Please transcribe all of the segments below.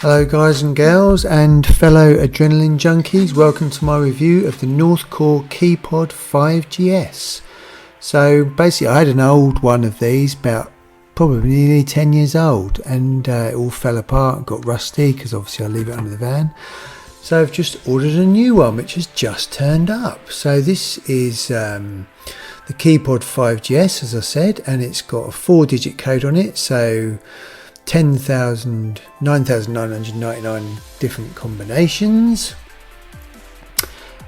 Hello guys and girls and fellow adrenaline junkies, welcome to my review of the Northcore Keypod 5GS. So basically I had an old one of these, about probably nearly 10 years old, and it all fell apart and got rusty because obviously I leave it under the van. So I've just ordered a new one which has just turned up. So this is the Keypod 5GS, as I said, and it's got a 4-digit code on it, so 9,999 different combinations.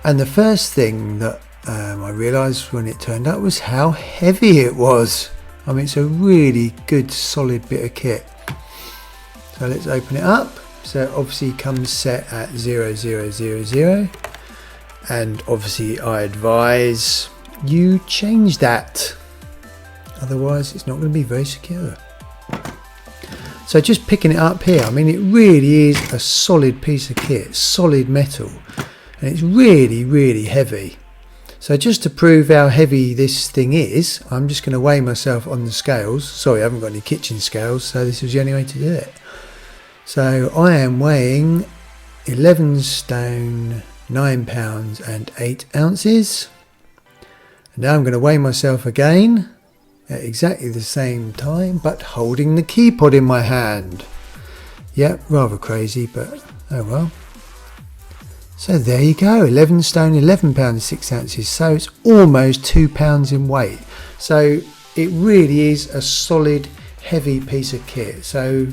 And the first thing that I realised when it turned up was how heavy it was. I mean, it's a really good solid bit of kit. So let's open it up. So it obviously comes set at 0000, and obviously I advise you change that, otherwise it's not going to be very secure. So just picking it up here, I mean, it really is a solid piece of kit, solid metal, and it's really heavy. So just to prove how heavy this thing is, I'm just going to weigh myself on the scales. Sorry, I haven't got any kitchen scales, so this was the only way to do it. So I am weighing 11 stone, 9 pounds and 8 ounces. And now I'm going to weigh myself again at exactly the same time, but holding the keypod in my hand. Yep, rather crazy, but oh well. So there you go, 11 stone, 11 pounds 6 ounces, so it's almost 2 pounds in weight. So it really is a solid heavy piece of kit. So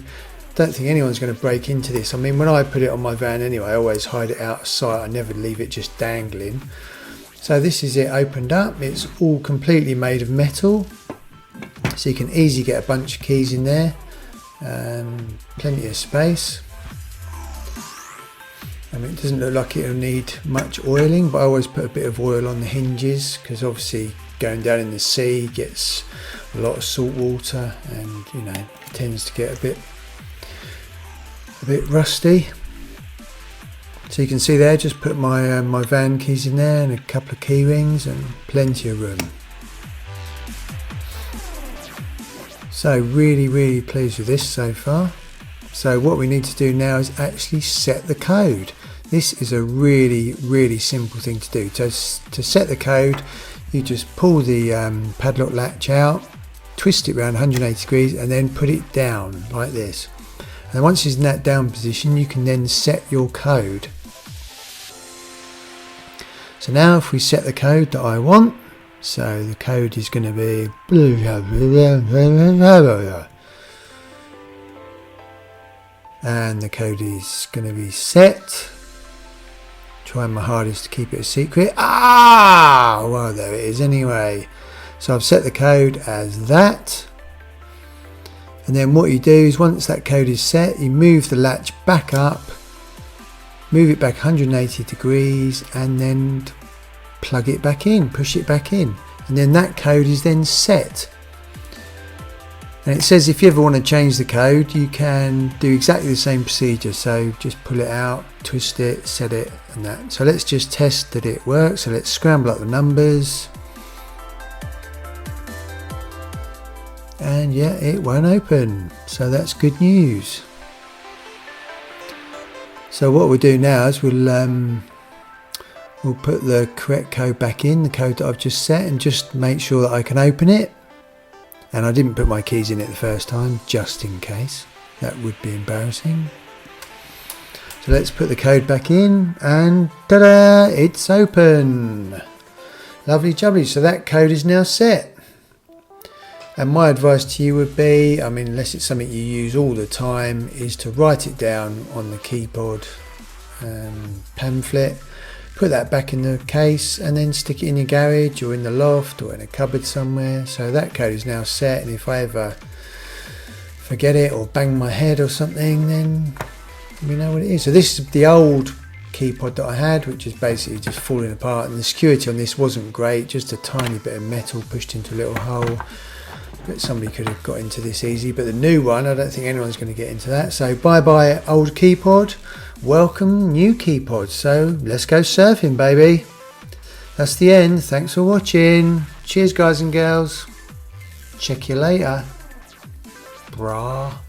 don't think anyone's going to break into this. I mean, when I put it on my van anyway, I always hide it out of sight, I never leave it just dangling. So this is it opened up. It's all completely made of metal, so you can easily get a bunch of keys in there, plenty of space. I mean, it doesn't look like it'll need much oiling, but I always put a bit of oil on the hinges because obviously going down in the sea gets a lot of salt water, and you know, it tends to get a bit rusty. So you can see there, just put my my van keys in there and a couple of key rings and plenty of room. So really pleased with this so far. So what we need to do now is actually set the code. This is a really simple thing to do. To set the code, you just pull the padlock latch out, twist it around 180 degrees and then put it down like this. And once it's in that down position, you can then set your code. So now if we set the code that I want, so the code is going to be, and the code is going to be set. Trying my hardest to keep it a secret. Well, there it is anyway. So I've set the code as that. And then what you do is, once that code is set, you move the latch back up, move it back 180 degrees, and then plug it back in, push it back in, and then that code is then set. And it says if you ever want to change the code, you can do exactly the same procedure. So just pull it out, twist it, set it, and that. So let's just test that it works. So let's scramble up the numbers. And yeah, it won't open, so that's good news. So what we'll do now is we'll put the correct code back in, the code that I've just set, and just make sure that I can open it. And I didn't put my keys in it the first time, just in case. That would be embarrassing. So let's put the code back in, and ta-da! It's open. Lovely jubbly. So that code is now set. And my advice to you would be, I mean, unless it's something you use all the time, is to write it down on the keypod pamphlet, put that back in the case, and then stick it in your garage or in the loft or in a cupboard somewhere. So that code is now set, and if I ever forget it or bang my head or something, then we know what it is. So this is the old keypod that I had, which is basically just falling apart, and the security on this wasn't great, just a tiny bit of metal pushed into a little hole. But somebody could have got into this easy. But the new one, I don't think anyone's going to get into that. So bye old keypod, welcome new keypod. So let's go surfing, baby. That's the end. Thanks for watching. Cheers guys and girls. Check you later. Brah.